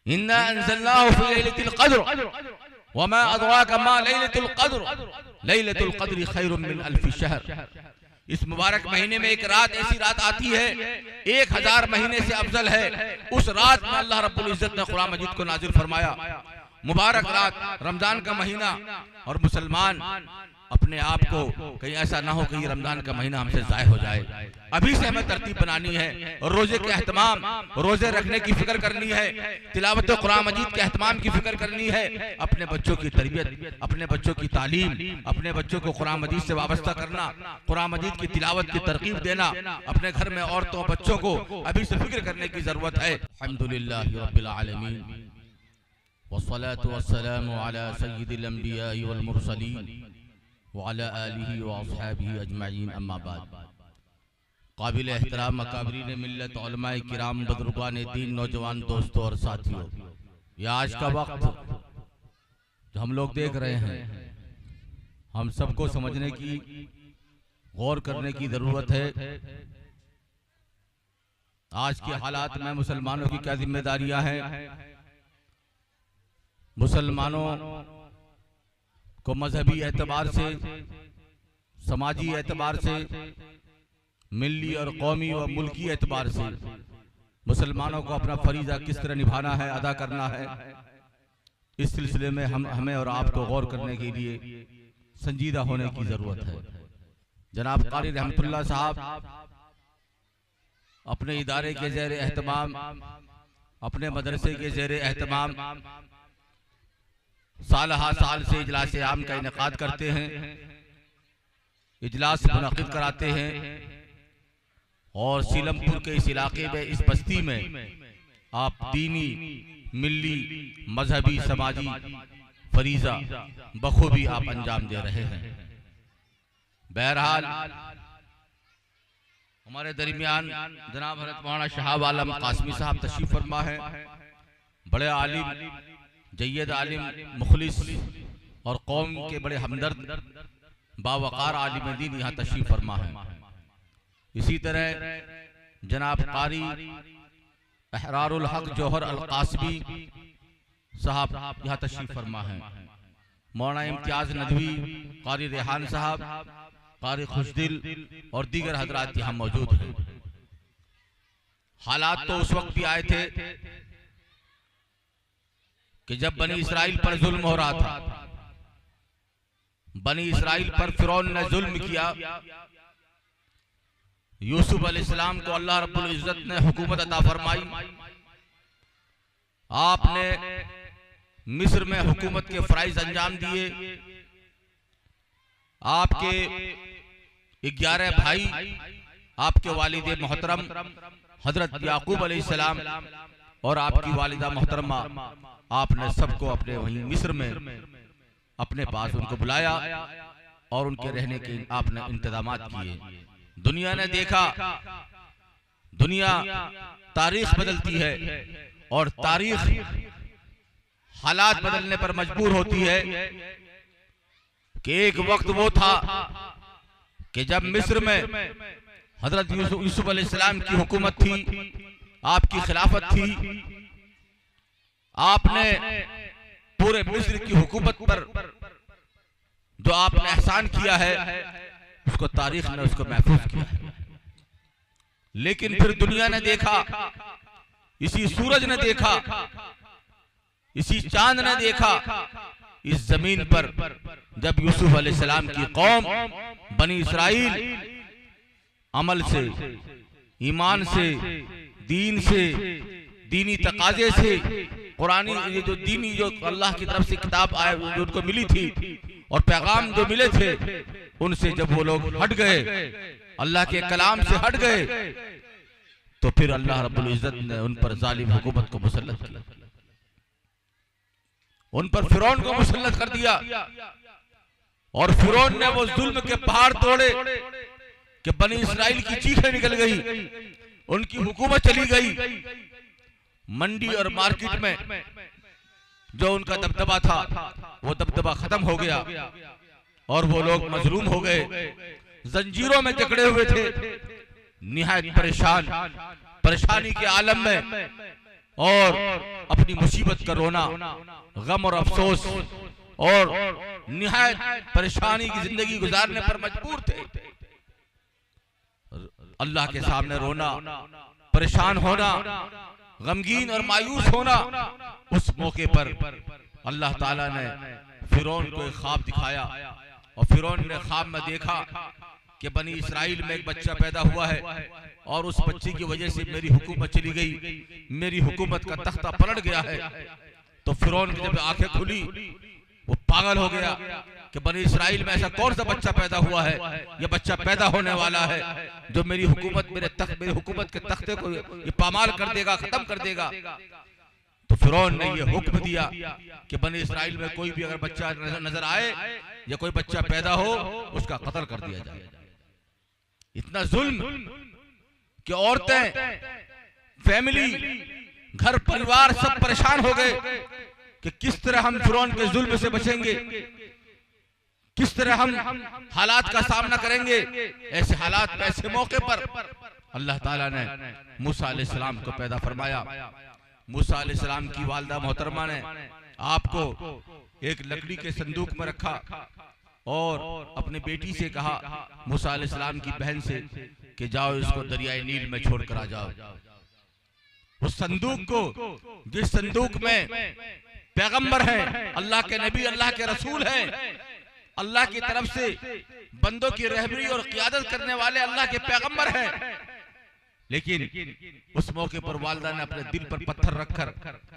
इन्ना अंज़लनाहु फी लैलतिल क़द्र वमा अदराका मा लैलतुल क़द्र लैलतुल क़द्रि खैरुम मिन अल्फि शहर। इस मुबारक महीने में एक रात, ऐसी रात आती है 1000 महीने से अफजल है। उस रात में अल्लाह रब्बुल इज्जत ने कुरान मजीद को नाजिल फरमाया। मुबारक रात, रमजान का महीना, और मुसलमान अपने आप को कहीं ऐसा ना हो कि रमजान का महीना हमसे जाय हो जाए। अभी से हमें तरतीब बनानी है, रोजे के एहतमाम, रोजे रखने की फिक्र करनी है, तिलावत कुरान मजीद के एहतमाम की फिक्र करनी है, अपने बच्चों की तरबियत, अपने बच्चों की तालीम, अपने बच्चों को कुरान मजीद से वाबस्ता करना, कुरान मजीद की तिलावत की तरकीब देना, अपने घर में औरतों बच्चों को अभी से फिक्र करने की जरूरत है। अल्हम्दुलिल्लाहि रब्बिल आलमीन वस्सलातु वस्सलामु अला सय्यिदिल अंबिया वल मुरसलीन व अला आलिहि व अस्हाबिहि अजमईन, अम्मा बाद। काबिल एहतराम अकाबरीन मिल्लत उलमाए किराम, बुजुर्गान दीन, नौजवान दोस्तों और साथियों, यह आज का वक्त जो हम लोग देख रहे हैं, हम सबको समझने की, गौर करने की जरूरत है। आज के हालात में मुसलमानों की क्या जिम्मेदारियां हैं। मुसलमानों को मजहबी एतबार से, समाजी एतबार से, मिल्ली और कौमी और मुल्की एतबार से मुसलमानों को अपना फरीज़ा किस तरह निभाना है, अदा करना है, इस सिलसिले में हमें और आपको गौर करने के लिए संजीदा होने की जरूरत है। जनाब कारी रहमतुल्लाह साहब अपने इदारे के ज़ेर एहतमाम, अपने मदरसे के ज़ेर एहतमाम साल हा साल से इजलास आम का इनेकाद करते हैं, इजलास मुनक़िद कराते हैं, और सीलमपुर के इस इलाके में, इस बस्ती में आप दीनी, मिल्ली, मजहबी, समाजी फरीज़ा बखूबी आप अंजाम दे रहे हैं। बहरहाल हमारे दरमियान जनाब हज़रत मौलाना शहाब आलम कासमी साहब तशरीफ फरमा है। बड़े आलिम, जय्यद आलिम, मुखलिस और कौम के बड़े हमदर्द, बावकार आलिम दीन यहाँ तशरीफ फरमा है। इसी तरह जनाब कारी अहरारुल हक जौहर अल कासमी साहब यहाँ तशरीफ फरमा है। मौलाना इम्तियाज नदवी, कारी रेहान साहब, कारी खुशदिल और दीगर हजरात यहाँ मौजूद हैं। हालात तो उस वक्त भी आए थे कि जब बनी इसराइल पर जुल्म हो रहा था। बनी इसराइल पर फिरौन ने जुल्म किया। यूसुफ अलैहिस्सलाम को अल्लाह रब्बुल इज्जत ने हुकूमत अता फरमाई। आपने मिस्र में हुकूमत के फराइज अंजाम दिए। आपके 11 भाई, आपके वालिद मोहतरम हजरत याकूब अलैहिस्सलाम और आपकी वालिदा मोहतरमा, आपने सबको अपने वहीं मिस्र में अपने पास उनको बुलाया और उनके रहने के आपने इंतजामात किए। दुनिया ने देखा, दुनिया तारीख बदलती है और तारीख हालात बदलने पर मजबूर होती है कि एक वक्त वो था कि जब मिस्र में हजरत यूसुफ अलैहिस्सलाम की हुकूमत थी, आपकी खिलाफत थी। आपने पूरे मिस्र की हुकूमत पर जो आपने एहसान किया है, उसको तारीख ने उसको महफूज किया है। लेकिन फिर दुनिया ने देखा, इसी सूरज ने देखा, इसी चांद ने देखा, इस जमीन पर जब यूसुफ अलैहिस्सलाम की कौम बनी इसराइल अमल से, ईमान से, दीन से, दीनी तकाजे से, कुरानी ये जो दीनी जो अल्लाह की तरफ से किताब आए जो उनको मिली थी और पैगाम जो मिले थे, उनसे जब वो लोग हट गए, अल्लाह के कलाम से हट गए, तो फिर अल्लाह रब्बुल इज्जत ने उन पर जालिम हुकूमत को मुसल्लत किया। उन पर फिरौन को मुसल्लत कर दिया और फिरौन ने वो जुल्म के पहाड़ तोड़े कि बनी इसराइल की चीखें निकल गई, उनकी हुकूमत चली गई। मंडी और मार्केट में जो उनका दबदबा था, वो दबदबा खत्म हो गया और वो लोग मजलूम हो गए, जंजीरों में जकड़े हुए थे, निहायत परेशान, परेशानी के आलम में। और अपनी मुसीबत का रोना, गम और अफसोस और निहायत परेशानी की जिंदगी गुजारने पर मजबूर थे। अल्लाह के सामने रोना, परेशान होना, गमगीन और मायूस होना। उस मौके पर अल्लाह ताला ने फिरौन को एक ख्वाब दिखाया और फिरौन ने ख्वाब में देखा कि बनी इसराइल में एक बच्चा पैदा हुआ है और उस बच्चे की वजह से मेरी हुकूमत चली गई, मेरी हुकूमत का तख्ता पलट गया है। तो फिरौन की जब आंखें खुली वो पागल हो गया कि बनी इसराइल में ऐसा कौन सा बच्चा पैदा हुआ है, ये बच्चा पैदा होने वाला है जो मेरी हुकूमत मेरी हुकूमत के तख्ते को ये पामाल कर देगा, खत्म कर देगा। तो फिरौन ने ये हुक्म दिया कि बनी इसराइल में कोई भी अगर बच्चा नजर आए या कोई बच्चा पैदा हो उसका कत्ल कर दिया जाए। इतना जुल्म कि औरतें, फैमिली, घर परिवार सब परेशान हो गए कि किस तरह हम फिरौन के जुल्म से बचेंगे, किस तरह हम हालात का सामना करेंगे। ऐसे हालात में, ऐसे मौके पर अल्लाह ताला ने मूसा अलैहिस्सलाम को पैदा फरमाया। मूसा अलैहिस्सलाम की वालिदा मोहतरमा ने आपको एक लकड़ी के संदूक में रखा और अपनी बेटी से कहा, मूसा अलैहिस्सलाम की बहन से, कि जाओ इसको दरियाए नील में छोड़कर आ जाओ। उस संदूक को, जिस संदूक में पैगंबर हैं, अल्लाह के नबी, अल्लाह के रसूल हैं, अल्लाह की तरफ से बंदों की रहबरी और क़ियादत करने वाले अल्लाह के पैगंबर हैं, लेकिन उस मौके पर वालिदा ने अपने दिल पर पत्थर रखकर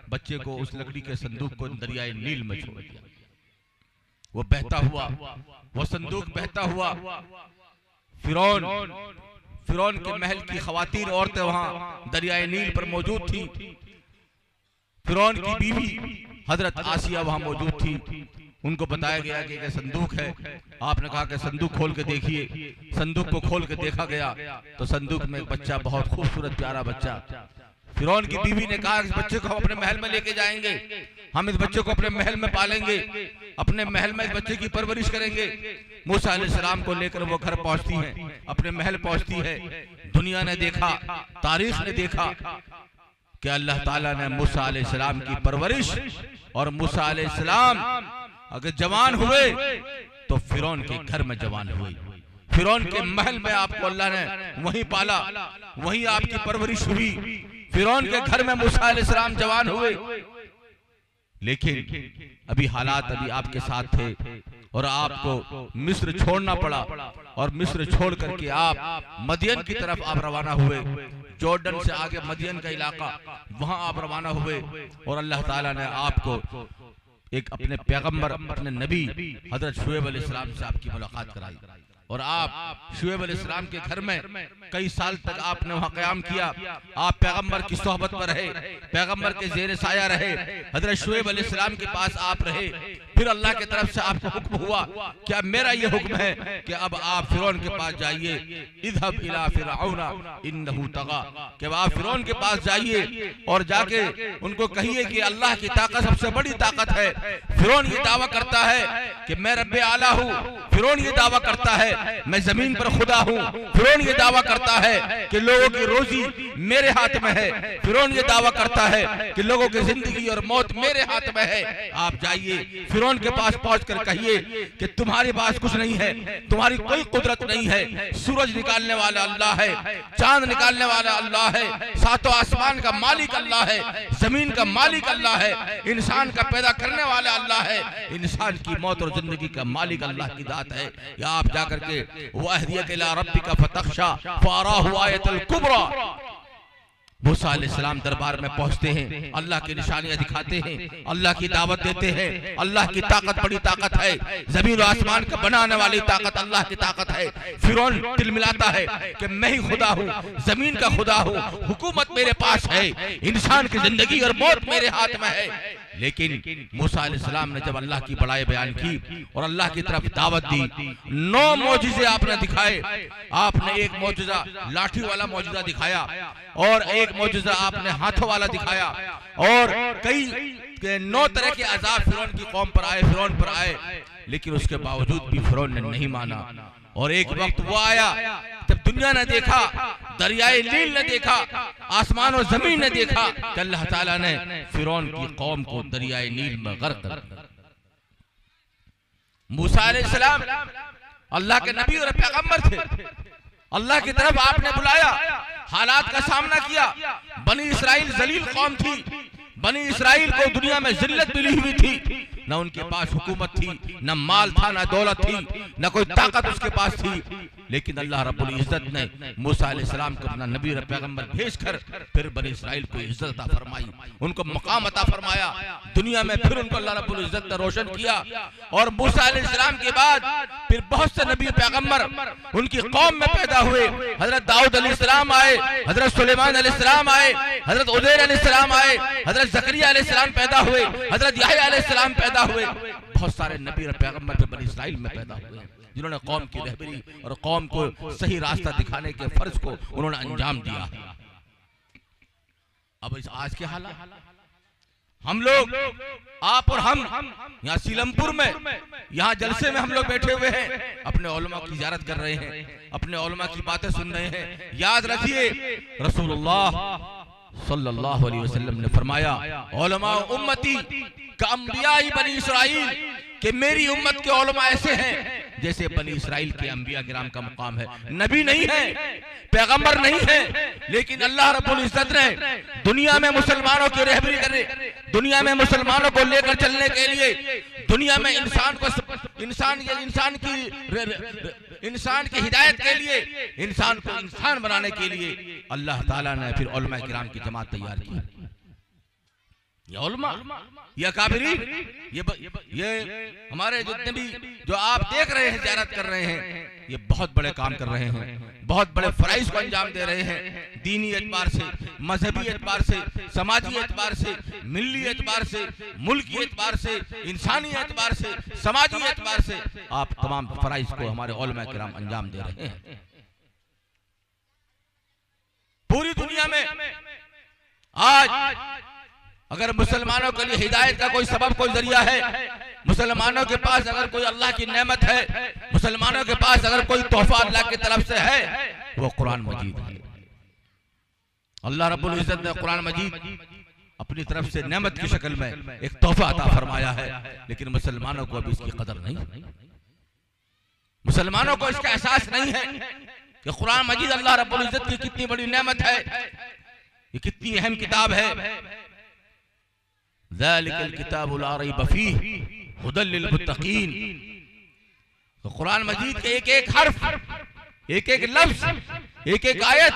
बच्चे को उस लकड़ी के संदूक को दरियाए नील में छोड़ दिया। वो बहता हुआ, वो संदूक बहता हुआ, फिरौन के महल की खवातीन औरतें वहां दरियाए नील पर मौजूद थी। फिरौन की बीवी हजरत आसिया वहां मौजूद थी। उनको बताया गया कि एक संदूक है। आपने कहा कि संदूक खोल के देखिए। संदूक को खोल के देखा गया तो संदूक में एक बच्चा, बहुत खूबसूरत प्यारा बच्चा। फिरौन की बीवी ने कहा, इस बच्चे को हम अपने महल में लेके जाएंगे, हम इस बच्चे को अपने महल में पालेंगे, अपने महल में इस बच्चे की परवरिश करेंगे। मूसा अलैहिस्सलाम को लेकर वो घर पहुंचती हैं, अपने महल पहुंचती है। दुनिया ने देखा, तारीख ने देखा कि अल्लाह ताला ने मूसा अलैहिस्सलाम की परवरिश, और मूसा अलैहिस्सलाम अगर जवान हुए तो फिरौन के घर में जवान हुए। फिरौन के महल में आपको अल्लाह ने वहीं पाला, वहीं आपकी परवरिश हुई। फिरौन के घर में मूसा अलैहिस्सलाम जवान हुए। लेकिन अभी हालात अभी आपके साथ थे और आपको मिस्र छोड़ना पड़ा, और मिस्र छोड़ करके आप मदियन की तरफ आप रवाना हुए। जॉर्डन से आगे मदियन का इलाका, वहां आप रवाना हुए और अल्लाह ताला ने आपको एक अपने पैगंबर, अपने नबी हजरत शुएब अलैहिस्सलाम से आपकी मुलाकात कराई। और आप शुएब अलैहिस्सलाम के घर में कई साल तक आपने वहां क़याम किया। आप पैगंबर की सोहबत में रहे, पैगंबर के जेर साया रहे, हजरत शुएब अलैहिस्सलाम के पास आप रहे। फिर अल्लाह की तरफ से आपको हुक्म हुआ, क्या मेरा ये हुक्म है कि अब आप फिरौन के पास जाइए, इज़हब इला फिरऔना इन्नहु तग़ा, कि आप फिरौन के पास जाइए और जाके उनको कहिए कि अल्लाह की ताकत सबसे बड़ी ताकत है। फिरौन ये दावा करता है कि मैं रब्बे आला हूँ, फिरौन ये दावा करता है मैं जमीन पर खुदा हूँ, फिरौन ये दावा करता है कि लोगों की रोजी मेरे हाथ में है, फिरौन ये दावा करता है कि लोगों की जिंदगी और मौत मेरे हाथ में है। आप जाइए फिरौन के पास पहुंचकर कहिए कि तुम्हारे पास कुछ नहीं है, तुम्हारी कोई कुदरत नहीं है, सूरज निकालने वाला अल्लाह है, चांद निकालने वाला अल्लाह है, सातों आसमान का मालिक अल्लाह है, जमीन का मालिक अल्लाह है, इंसान का पैदा करने वाला अल्लाह है, इंसान की मौत और जिंदगी का मालिक अल्लाह की जात है। या आप जाकर के वहदियक इला रब्बिका फतख्शा फअराहु आयतल कुबरा, मूसा अलैहिस्सलाम दरबार में पहुंचते हैं, अल्लाह की निशानियां दिखाते हैं, अल्लाह की दावत देते हैं। अल्लाह की ताकत बड़ी ताकत है, जमीन और आसमान का बनाने वाली ताकत अल्लाह की ताकत है। फिरौन तिलमिलाता है कि मैं ही खुदा हूँ, जमीन का खुदा हूँ, हुकूमत मेरे पास है, इंसान की जिंदगी और मौत मेरे हाथ में है। लेकिन मूसा अलैहिस्सलाम ने जब अल्लाह की बड़ाई बयान की और अल्लाह की तरफ दावत दी, 9 मौजिज़े आपने दिखाए। आपने एक मौजिज़ा लाठी वाला मौजिज़ा दिखाया और एक मौजिज़ा आपने हाथों वाला दिखाया, और कई 9 तरह के अज़ाब फिरौन की कौम पर आए, फिरौन पर आए। लेकिन उसके बावजूद भी फिरौन ने नहीं माना। और एक वक्त वो आया जब दुनिया ने देखा, दरियाए नील ने देखा, आसमान और जमीन ने देखा कि अल्लाह ताला ने फिरौन की कौम को दरियाए नील में गर्क कर दिया। मूसा अलैहिस्सलाम अल्लाह के नबी और पैगंबर थे, अल्लाह की तरफ आपने बुलाया, हालात का सामना किया। बनी इसराइल जलील कौम थी, बनी इसराइल को दुनिया में जिल्लत मिली हुई थी, न उनके पास हुकूमत थी, न माल था, न दौलत थी, न कोई ताकत उसके पास थी। लेकिन अल्लाह रब्बुल इज्जत ने मूसा अलैहिस्सलाम को अपना नबी और पैगंबर भेजकर फिर बनी इसराइल को इज्जत अता फरमाई, उनको मकाम अता फरमाया दुनिया में। फिर उनको अल्लाह रब्बुल इज्जत ने रोशन किया। और मूसा अलैहिस्सलाम के बाद फिर बहुत से नबी पैगंबर उनकी कौम में पैदा हुए। हजरत दाऊद अलैहिस्सलाम आए, हजरत सुलेमान अलैहिस्सलाम आए, हजरत उज़ैर अलैहिस्सलाम आए, हजरत ज़करिया अलैहिस्सलाम पैदा हुए, हजरत याह्या अलैहिस्सलाम पैदा हुए। बहुत सारे नबी और पैगंबर फिर बनी इसराइल में पैदा हुए जिन्होंने कौम की रहबरी और कौम को सही रास्ता दिखाने के फर्ज को उन्होंने अंजाम दिया। अब इस आज के हालात, हम लोग, आप और हम यहाँ सीलमपुर में, यहाँ जलसे में हम लोग बैठे हुए हैं, अपने उलमा की ज़ियारत कर रहे हैं, अपने उलमा की बातें सुन रहे हैं। याद रखिए रसूलुल्लाह सल्लल्लाहु अलैहि वसल्लम ने फरमाया, उलमा उम्मती का अंबिया ही बनी इसराइल, कि मेरी उम्मत के उलमा ऐसे हैं जैसे बनी इसराइल के अंबिया किराम का मुकाम है। नबी नहीं है, पैगंबर नहीं है, लेकिन अल्लाह रब्बुल इज्जत ने दुनिया में मुसलमानों की रहबरी करे, दुनिया में मुसलमानों को लेकर चलने के लिए, दुनिया में इंसान की हिदायत के लिए, इंसान को इंसान बनाने के लिए अल्लाह ताला ने फिर उलमा किराम की जमात तैयार की। ये उलमा, ये काबिरीन, ये हमारे जितने भी जो आप देख रहे हैं, ज़ियारत कर रहे हैं, ये बहुत बड़े काम कर रहे हैं, बहुत बड़े फराइज को अंजाम दे रहे हैं। दीनी एतबार से, मजहबी एतबार से, समाजी एतबार से, मिल्ली एतबार से, मुल्की एतबार से, इंसानी एतबार से, समाजी एतबार से आप तमाम फराइज को हमारे उलमा किराम अंजाम दे रहे हैं। पूरी दुनिया में आज अगर मुसलमानों के लिए हिदायत का कोई सबब, कोई जरिया है, मुसलमानों के पास अगर कोई अल्लाह की नेमत है, मुसलमानों के पास अगर कोई तोहफा अल्लाह की तरफ से है, वो कुरान मजीद है। अल्लाह रब्बुल इज्जत ने कुरान मजीद अपनी तरफ से नेमत की शक्ल में एक तोहफा अता फरमाया है, लेकिन मुसलमानों को अभी इसकी कदर नहीं, मुसलमानों को इसका एहसास नहीं है कि कुरान मजीद अल्लाह रब्बुल इज्जत की कितनी बड़ी नेमत है, ये कितनी अहम किताब है। ज़ालिकल किताबु ला रैब फ़ीह हुदल लिल मुत्तक़ीन। तो कुरान मजीद के एक एक हर्फ, एक एक लफ्ज, एक एक आयत,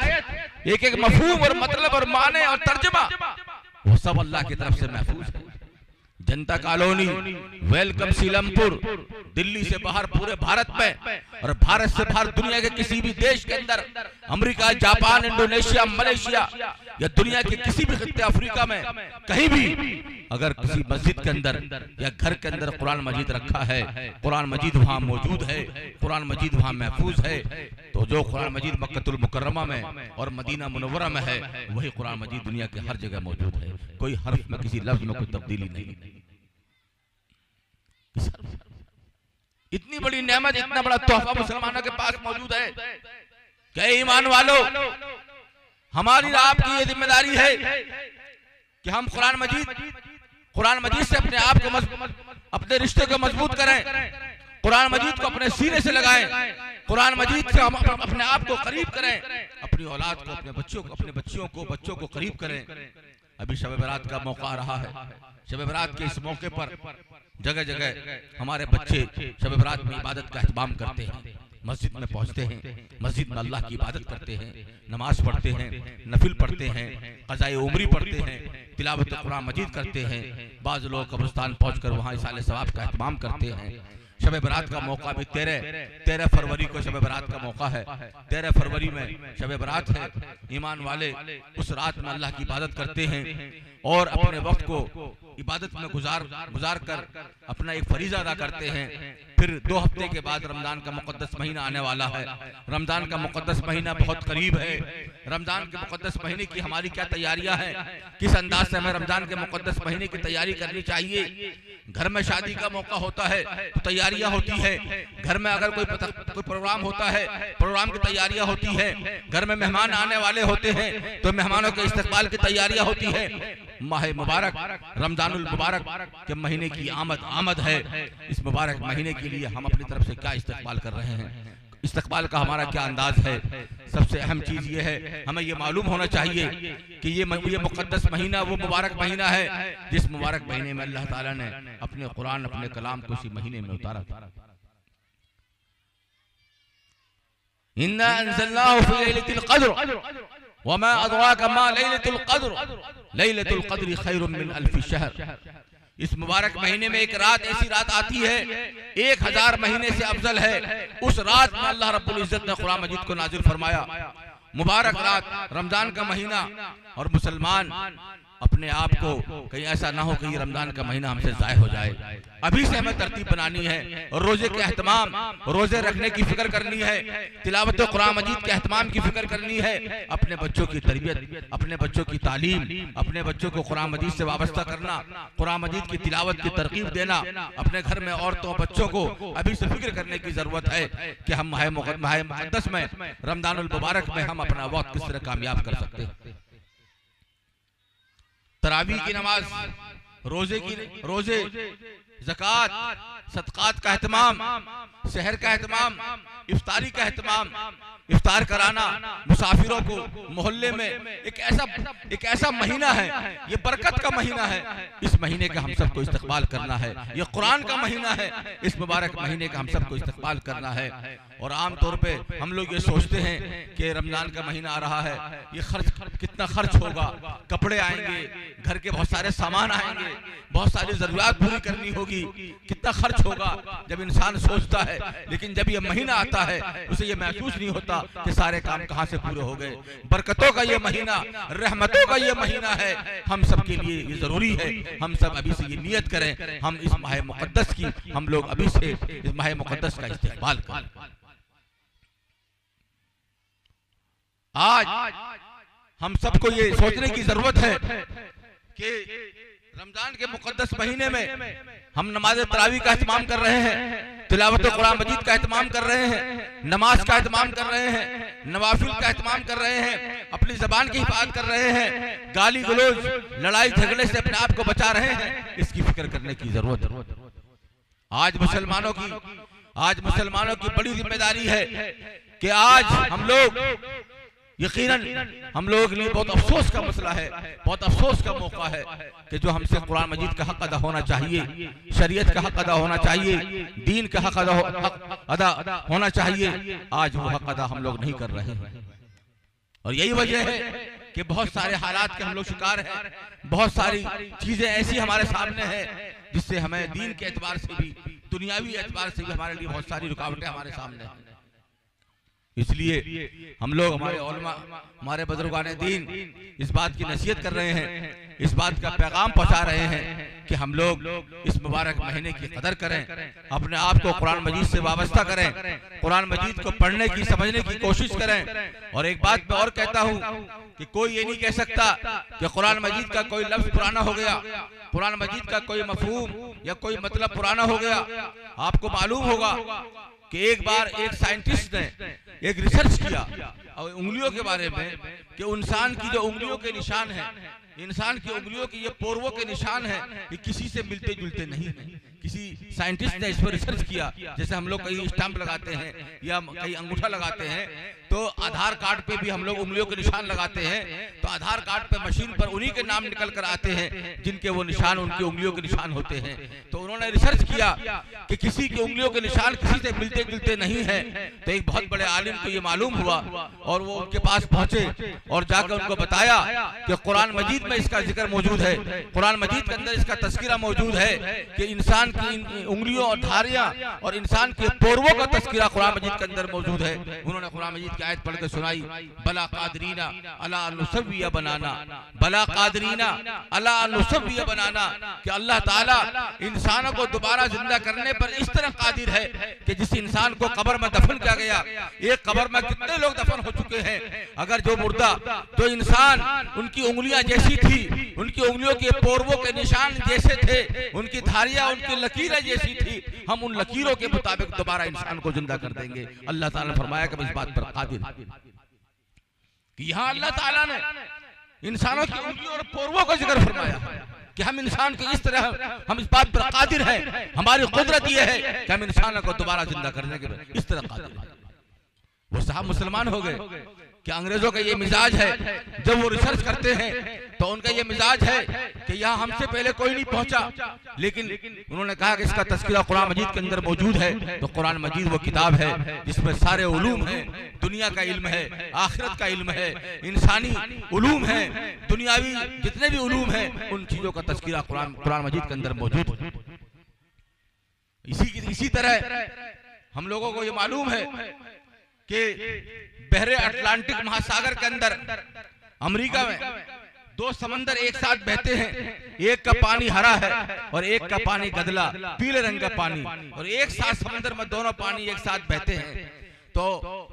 एक एक मफहूम और मतलब और माने और तर्जुमा, वो सब अल्लाह की तरफ से महफूज है। जनता कॉलोनी, वेलकम सीलमपुर, दिल्ली से बाहर पूरे भारत में और भारत से बाहर दुनिया के किसी भी देश के अंदर, अमेरिका, जापान, इंडोनेशिया, मलेशिया या दुनिया के किसी भी खित्ते अफ्रीका में कहीं भी अगर किसी मस्जिद के अंदर या घर के अंदर कुरान मजीद रखा है, कुरान मजीद वहाँ मौजूद है, कुरान मजीद वहाँ महफूज है, तो जो कुरान मजीद मक्कतुल मुकर्रमा में और मदीना मुनव्वरा में है, वही कुरान मजीद दुनिया के हर जगह मौजूद है। कोई हर्फ में, किसी लफ्ज में कोई तब्दीली नहीं। इतनी बड़ी नेमत, इतना बड़ा तोहफा मुसलमानों के पास मौजूद है। क्या ईमान वालों, हमारी आपकी ये जिम्मेदारी है कि हम कुरान मजीद से अपने आप को, अपने रिश्ते को मजबूत करें, कुरान मजीद को अपने सीने से लगाएं, कुरान मजीद से हम अपने आप को करीब करें, अपनी औलाद को, अपने बच्चों को करीब करें। अभी शब बरात का मौका आ रहा है। शब बरात के इस मौके पर जगह जगह हमारे बच्चे शब बरात में इबादत का एहतमाम करते हैं, मस्जिद में पहुंचते हैं, मस्जिद में अल्लाह की इबादत करते हैं, नमाज पढ़ते हैं, नफिल पढ़ते हैं, क़ज़ाए उम्री पढ़ते हैं, तिलावत कुरान मजीद करते हैं। बाज़ लोग कब्रिस्तान पहुंचकर वहाँ इसाले सवाब का एहतमाम करते हैं। शब बरात का मौका भी 13 फरवरी को शब बरात का मौका है। 13 फरवरी में शब बरात है। ईमान वाले उस रात में अल्लाह की इबादत करते हैं और अपने वक्त को इबादत में गुजार कर अपना एक फरीज़ा अदा करते हैं। फिर 2 हफ्ते के बाद रमज़ान का मुक़द्दस महीना आने वाला है। रमज़ान का मुक़द्दस महीना बहुत करीब है। रमज़ान के मुक़द्दस महीने की हमारी क्या तैयारियां हैं, किस अंदाज से हमें रमज़ान के मुक़द्दस महीने की तैयारी करनी चाहिए। घर में शादी का मौका होता है तो तैयारी तैयारियां होती है, घर में अगर कोई प्रोग्राम होता है, प्रोग्राम की तैयारियां होती है, घर में मेहमान आने वाले होते हैं तो मेहमानों के इस्तकबाल की तैयारियां होती है। माह मुबारक रमजानुल मुबारक के महीने की आमद है। इस मुबारक महीने के लिए हम अपनी तरफ से क्या इस्तकबाल कर रहे हैं, इस्तकबाल का हमारा क्या अंदाज है। सबसे अहम चीज ये है, हमें ये मालूम होना चाहिए कि ये मुकद्दस महीना वो मुबारक महीना है जिस मुबारक महीने में अल्लाह ताला ने अपने कुरान, अपने कलाम को इसी महीने में उतारा था। इन्ना अंज़लनाहु फी लैलतिल क़द्र वमा अदराका मा लैलतुल क़द्र लैलतुल क़द्रि खैरुम मिन अल्फि शहर। इस मुबारक महीने में एक रात, ऐसी रात आती है 1000 महीने से अफजल है। उस रात में अल्लाह रब्बुल इज्जत ने कुरान मजीद को नाजिल फरमाया। मुबारक रात, रमजान का महीना, और मुसलमान अपने आप को कहीं ऐसा ना हो कि ये रमजान का महीना हमसे ज़ाय हो जाए। अभी से हमें तरतीब बनानी है और रोजे के एहतमाम, रोजे रखने की फिक्र करनी है, तिलावत कुरान मजीद के एहतमाम की फिक्र करनी है, अपने बच्चों की तरबियत, अपने बच्चों की तालीम, अपने बच्चों को कुरान मजीद से वाबस्ता करना, कुरान मजीद की तिलावत की तरकीब देना। अपने घर में औरतों बच्चों को अभी से फिक्र करने की जरूरत है कि हम माह मुक़द्दस में, रमजानुल मुबारक में हम अपना वक्त किस तरह कामयाब कर सकते हैं। तरावी की नमाज, रोजे, ज़कात, सदक़ात का एहतमाम, शहर का एहतमाम, इफ्तारी का एहतमाम, इफ्तार कराना मुसाफिरों को मोहल्ले में। एक ऐसा महीना है, ये बरकत का महीना है। इस महीने का हम सबको इस्तकबाल करना है। ये कुरान का महीना है, इस मुबारक महीने का हम सबको इस्तकबाल करना है। और आम तौर पे हम लोग ये सोचते हैं कि रमजान का महीना आ रहा है, ये कितना खर्च होगा, कपड़े आएंगे, घर के बहुत सारे सामान आएंगे, बहुत सारी जरूरत पूरी करनी होगी, कितना खर्च होगा। जब इंसान सोचता है, लेकिन जब ये महीना आता है उसे ये महसूस नहीं होता कि सारे काम कहाँ से पूरे हो गए। बरकतों का ये महीना, रहमतों का ये महीना है, हम सब के लिए ये जरूरी है। हम सब अभी से ये नियत करें, हम इस माह मुक़द्दस की, हम लोग अभी से इस माह मुक़द्दस का इस्तेमाल करें। आज हम सबको ये सोचने की जरूरत है कि रमजान के मुक़द्दस महीने में हम नमाज तरावी का एहतमाम कर रहे हैं, तिलावत कुरान मजीद का एहतमाम कर रहे हैं, नमाज का एहतमाम कर रहे हैं, नवाफिल का एहतमाम कर रहे हैं, अपनी जबान की हिफाजत कर रहे हैं, गाली गलौज, लड़ाई झगड़े से अपने आप को बचा रहे हैं। इसकी फिक्र करने की जरूरत है। आज मुसलमानों की बड़ी जिम्मेदारी है कि आज हम लोग, यकीनन हम लोगों के लिए बहुत अफसोस का मसला है, बहुत अफसोस का मौका है कि जो हमसे कुरान मजीद का हक अदा होना चाहिए, शरीयत का हक अदा होना चाहिए, दीन का हक अदा होना चाहिए, आज वो हक अदा हम लोग नहीं कर रहे हैं। और यही वजह है कि बहुत सारे हालात के हम लोग शिकार हैं, बहुत सारी चीजें ऐसी हमारे सामने हैं जिससे हमें दीन के एतबार से भी, दुनियावी एतबार से भी हमारे लिए बहुत सारी रुकावटें हमारे सामने हैं। इसलिए हम लोग, हमारे उलमा, हमारे बुजुर्गान दीन इस बात की नसीहत कर रहे हैं, इस बात का पैगाम पहुंचा रहे हैं कि हम लोग इस मुबारक महीने की कदर करें, अपने आप को कुरान मजीद से वाबस्ता करें, कुरान मजीद को पढ़ने की, समझने की कोशिश करें। और एक बात मैं और कहता हूँ कि कोई ये नहीं कह सकता कि कुरान मजीद का कोई लफ्ज पुराना हो गया, कुरान मजीद का कोई मफहूम या कोई मतलब पुराना हो गया। आपको मालूम होगा कि एक बार एक साइंटिस्ट ने एक रिसर्च किया और उंगलियों के बारे में कि इंसान की जो उंगलियों के निशान हैं, इंसान की उंगलियों के ये पोरवों के निशान हैं, ये किसी से मिलते जुलते नहीं हैं। किसी साइंटिस्ट ने इस पर रिसर्च किया। जैसे हम लोग कहीं स्टैंप लगाते हैं या कहीं अंगूठा लगाते हैं, तो आधार कार्ड पे भी हम लोग उंगलियों के निशान लगाते हैं, तो आधार कार्ड पे मशीन पर उन्हीं के नाम निकल कर आते हैं जिनके वो निशान, उनकी उंगलियों के निशान होते हैं। तो उन्होंने रिसर्च किया कि किसी की उंगलियों के निशान किसी से मिलते जुलते नहीं है। तो एक बहुत बड़े आलिम को ये मालूम हुआ और वो उनके पास पहुंचे और जाकर उनको बताया कि कुरान मजीद में इसका जिक्र मौजूद है, कुरान मजीद के अंदर इसका तस्करा मौजूद है कि इंसान की उंगलियों और धारियां और इंसान के पोरवों का तस्करा कुरान मजीद के अंदर मौजूद है। उन्होंने कुरान मजीद की आयत पढ़ के सुनाई, बला कादरीना अला नुसव्विया बनाना, बला कादरीना अला नुसव्विया बनाना, कि अल्लाह ताला इंसानों को दोबारा जिंदा करने पर इस तरह कादिर है कि जिस इंसान को कब्र में दफन किया गया, एक कब्र में कितने लोग दफन हो चुके हैं, अगर जो मुर्दा, जो इंसान उनकी उंगलियां जैसी थी, उनकी उंगलियों के पोरवों के निशान जैसे थे, उनकी धारियां, उनकी लकीरें जैसी थी, हम उन लकीरों के मुताबिक दोबारा इंसान को जिंदा कर देंगे। अल्लाह ताला ने फरमाया कि इस बात पर कादिर कि यहाँ अल्लाह ताला ने इंसानों की उंगलियों और पोरवों का जिक्र फरमाया कि हम इंसान को इस तरह, हम इस बात पर कादिर हैं, हमारी कुदरत यह है कि हम इंसान को दोबारा जिंदा करने के इस तरह कादिर हैं। वो साहब मुसलमान हो गए कि अंग्रेजों का ये मिजाज है, जब वो रिसर्च करते हैं तो उनका ये मिजाज है कि यहाँ हमसे पहले कोई नहीं पहुंचा, लेकिन उन्होंने कहा कि इसका तज़किरा कुरान मजीद के अंदर मौजूद है। तो कुरान मजीद वो किताब है जिसमें सारे उलूम हैं, दुनिया का इल्म है, आखिरत का इल्म है, इंसानी उलूम है, दुनियावी जितने भी उलूम हैं उन चीजों का तज़किरा कुरान मजीद के अंदर मौजूद है। इसी तरह हम लोगों को ये मालूम है कि बहरे अटलांटिक महासागर के अंदर अमेरिका में दो समंदर एक साथ बहते हैं, एक का पानी हरा है और एक का पानी गदला पीले रंग का पानी, और एक साथ समंदर में दोनों पानी एक साथ बहते हैं। तो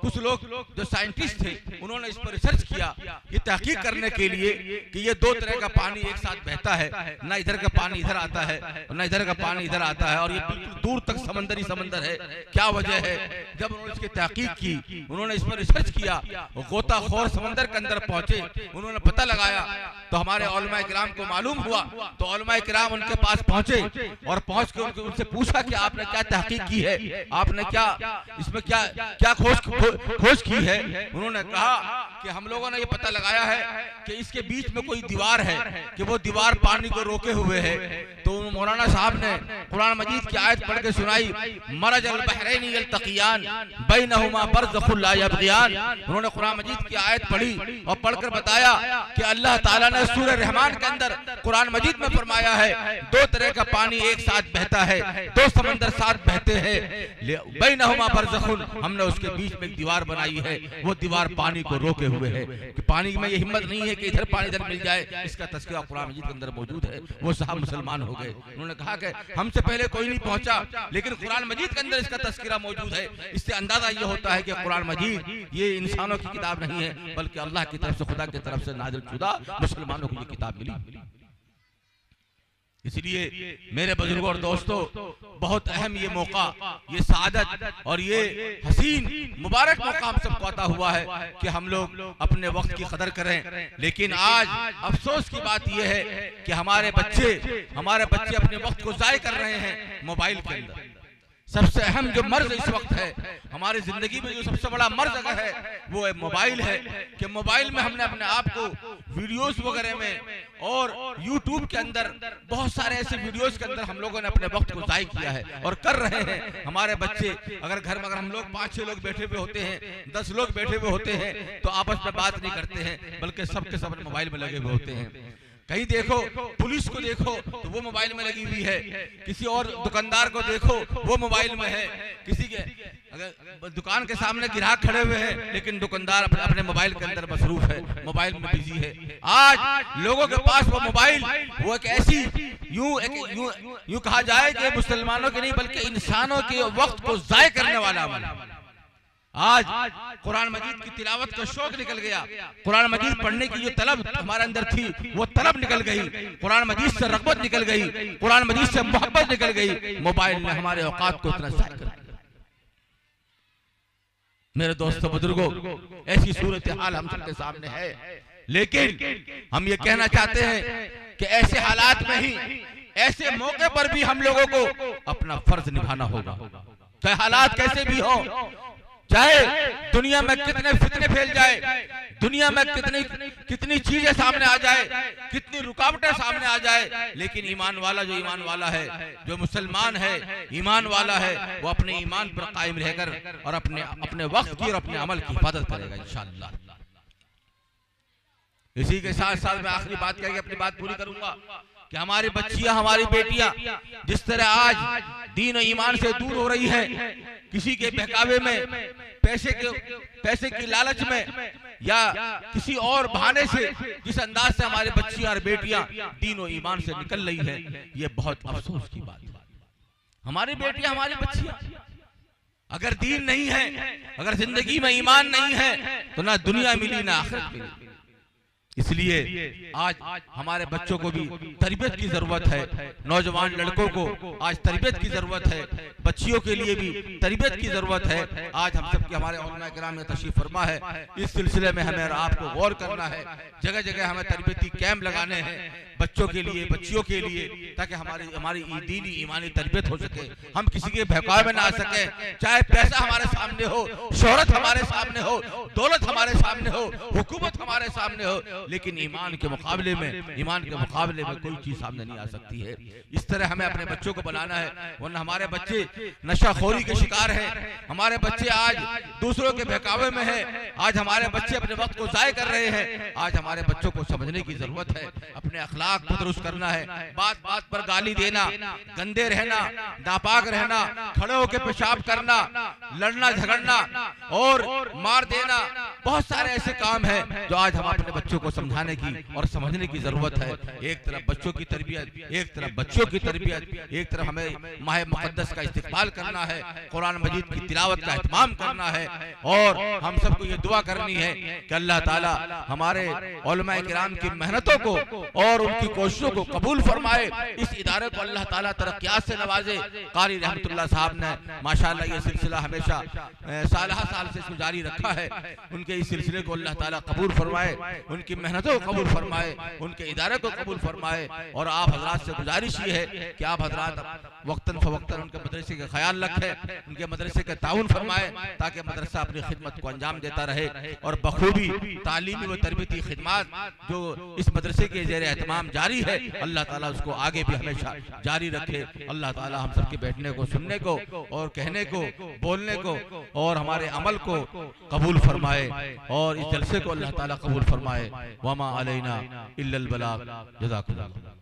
कुछ लोग जो साइंटिस्ट थे उन्होंने इस पर रिसर्च किया, ये तहकीक करने के लिए कि ये दो तरह का पानी एक साथ बहता है, ना इधर का पानी इधर आता है और ना इधर का पानी इधर आता है, और ये बिल्कुल दूर तक समंदर ही समंदर है, क्या वजह है। जब उन्होंने इसकी तहकीक की, उन्होंने इस पर रिसर्च किया, गोताखोर समंदर के अंदर पहुंचे, उन्होंने पता लगाया, तो हमारे उलमाए किराम को मालूम हुआ, तो उलमाए किराम उनके पास पहुंचे और पहुंच के उनसे पूछा कि आपने क्या तहकीक की है, आपने क्या इसमें क्या खोज की है। उन्होंने कहा कि हम लोगों ने ये पता लगाया है कि इसके बीच में कोई दीवार है कि वो दीवार पानी को रोके हुए है। तो मौलाना साहब ने कुरान मजीद की आयत पढ़ के सुनाई, मरजल बहरैन यल्तक़ियान बैनहुमा बरज़ख़ुन ला यबग़ियान। उन्होंने कुरान मजीद की आयत पढ़ी और पढ़कर बताया कि अल्लाह ताला ने सूरह रहमान के अंदर कुरान मजीद में फरमाया है दो तरह का पानी एक साथ बहता है, दो समंदर साथ बहते हैं, बैनहुमा बरज़ख़ुन, हमने उसके बीच में एक दीवार बनाई है, वो दीवार पानी को रोके हुए है कि पानी में ये हिम्मत नहीं है कि इधर पानी इधर मिल जाए। इसका तज़किरा कुरान मजीद के अंदर मौजूद है। वो साहब मुसलमान हो गए। उन्होंने कहा कि हमसे पहले कोई नहीं पहुंचा, लेकिन कुरान मजीद के अंदर इसका तज़किरा मौजूद है। इससे अंदाजा ये होता है कि कुरान मजीद ये इंसानों की किताब नहीं है, बल्कि अल्लाह की तरफ से, खुदा की तरफ से नाज़िल शुदा मुसलमानों को ये किताब मिली। इसलिए मेरे बुजुर्गों और दोस्तों, बहुत अहम ये मौका, ये सादत और ये हसीन मुबारक मौका हम सबको अता हुआ है कि हम लोग अपने वक्त की कदर करें। लेकिन आज अफसोस की बात यह है कि हमारे बच्चे अपने वक्त को ज़ाय कर रहे हैं मोबाइल के अंदर। सबसे अहम जो मर्ज इस वक्त है हमारी जिंदगी में, जो सबसे बड़ा मर्ज अगर है वो है मोबाइल है कि मोबाइल में हमने अपने आप को वीडियोस वगैरह में और यूट्यूब के अंदर बहुत सारे ऐसे वीडियोस के अंदर हम लोगों ने अपने वक्त को ज़ाय किया है और कर रहे हैं। हमारे बच्चे अगर घर में, अगर हम लोग 5-6 लोग बैठे हुए होते हैं, 10 लोग बैठे हुए होते हैं, तो आपस में बात नहीं करते हैं, बल्कि सबके सब मोबाइल में लगे हुए होते हैं। कहीं देखो, पुलिस को देखो तो वो मोबाइल में लगी हुई है, किसी और दुकानदार को देखो वो मोबाइल में है, किसी के अगर दुकान के सामने ग्राहक खड़े हुए हैं लेकिन दुकानदार अपने मोबाइल के अंदर मसरूफ है, मोबाइल में बिजी है। आज लोगों के पास वो मोबाइल, वो एक ऐसी यूं कहा जाए कि मुसलमानों के नहीं बल्कि इंसानों के वक्त को ज़ाय करने वाला अमल। आज कुरान मजीद की तिलावत का शौक निकल गया, कुरान मजीद पढ़ने की जो तलब हमारे अंदर थी वो तलब निकल गई, कुरान मजीद से रग़बत निकल गई, कुरान मजीद से मोहब्बत निकल गई। मोबाइल ने हमारे औकात को इतना ज़ाय कर दिया। मेरे दोस्तों बुजुर्गों, ऐसी सूरत हाल हम सबके सामने है, लेकिन हम ये कहना चाहते हैं कि ऐसे हालात में ही, ऐसे मौके पर भी हम लोगों को अपना फर्ज निभाना होगा। चाहे हालात कैसे भी हो, चाहे दुनिया में कितने फितने फैल जाए, दुनिया में कितनी चीजें सामने आ जाए, कितनी रुकावटें सामने आ जाए, लेकिन ईमान वाला, जो ईमान वाला है, जो मुसलमान है, ईमान वाला है, वो अपने ईमान पर कायम रहकर और अपने वक्त की और अपने अमल की हिफाजत करेगा इंशाअल्लाह। इसी के साथ साथ मैं आखिरी बात करके अपनी बात पूरी करूंगा कि हमारी बच्चियां, हमारी बेटियां जिस तरह आज दीन और ईमान से दूर हो रही है, किसी के बहकावे में, पैसे की लालच में या किसी और बहाने से, जिस अंदाज से हमारे बच्चियां और बेटियां दीन और ईमान से निकल रही है, ये बहुत अफसोस की बात है। हमारी बेटियां, हमारी बच्चियां अगर दीन नहीं है, अगर जिंदगी में ईमान नहीं है, तो ना दुनिया मिली ना आखिरत मिली। इसलिए आज हमारे बच्चों को भी तरबियत की जरूरत है, नौजवान लड़कों को आज तरबियत की जरूरत है, बच्चियों के लिए भी तरबियत की जरूरत है। आज हम सब के हमारे उलमा किराम में तशरीफ फरमा है, इस सिलसिले में हमें आपको गौर करना है। जगह जगह हमें तरबियती कैंप लगाने हैं बच्चों के लिए, बच्चियों के लिए, ताकि हमारी दीनी ईमानी तरबियत हो सके, हम किसी के बहकावे में ना आ सके। चाहे पैसा हमारे सामने हो, शोहरत हमारे सामने हो, दौलत हमारे सामने हो, हुकूमत हमारे सामने हो, लेकिन ईमान के मुकाबले में कोई चीज सामने नहीं आ सकती है। इस तरह हमें अपने बच्चों को बनाना है, वरना हमारे बच्चे नशाखोरी के शिकार हैं, हमारे बच्चे आज दूसरों के बहकावे में हैं, आज हमारे बच्चे अपने वक्त को जाय कर रहे हैं। आज हमारे बच्चों को समझने की जरूरत है, अपने अखलाक को दुरुस्त करना है। बात बात पर गाली देना, गंदे रहना, नापाक रहना, खड़े होकर पेशाब करना, लड़ना झगड़ना और मार देना, बहुत सारे ऐसे काम हैं जो आज हम अपने बच्चों को समझाने की और समझने की जरूरत है। एक तरफ बच्चों की तरबियत, एक तरफ बच्चों की तरबियत, एक तरफ हमें माह मुक़द्दस का इस्तिक़बाल करना है, कुरान मजीद की तिलावत का इत्माम करना है, और हम सबको ये दुआ करनी है कि अल्लाह ताला हमारे उलमा किराम की मेहनतों को और उनकी कोशिशों को कबूल फरमाए। इस इदारे को अल्लाह ताला तरक्कियात से नवाजे। कारी रहमतुल्लाह साहब ने माशाअल्लाह ये सिलसिला हमेशा साल से इसको जारी रखा है। उनके इस सिलसिले को अल्लाह ताला कबूल फरमाए, उनकी मेहनतों को कबूल फरमाए, उनके इदारे को कबूल फरमाए। और आप हजरात से गुजारिश ये है कि आप हजरात वक्तन फवक्तन उनके मदरसे का ख्याल रखें, उनके मदरसे का ताउन फरमाए, ताकि मदरसा अपनी खिदमत को अंजाम देता रहे और बखूबी तालीमी व तरबियती खिदमत जो इस मदरसे के ज़ेर एहतमाम जारी है, अल्लाह ताला उसको आगे भी हमेशा जारी रखे। अल्लाह ताला हम सबके बैठने को, सुनने को और कहने को, बोलने को और हमारे अमल को कबूल फरमाए, और इस जलसे को अल्लाह ताला कबूल फरमाए। वमा अलैना इल्लल बलाग। जज़ाकल्लाह।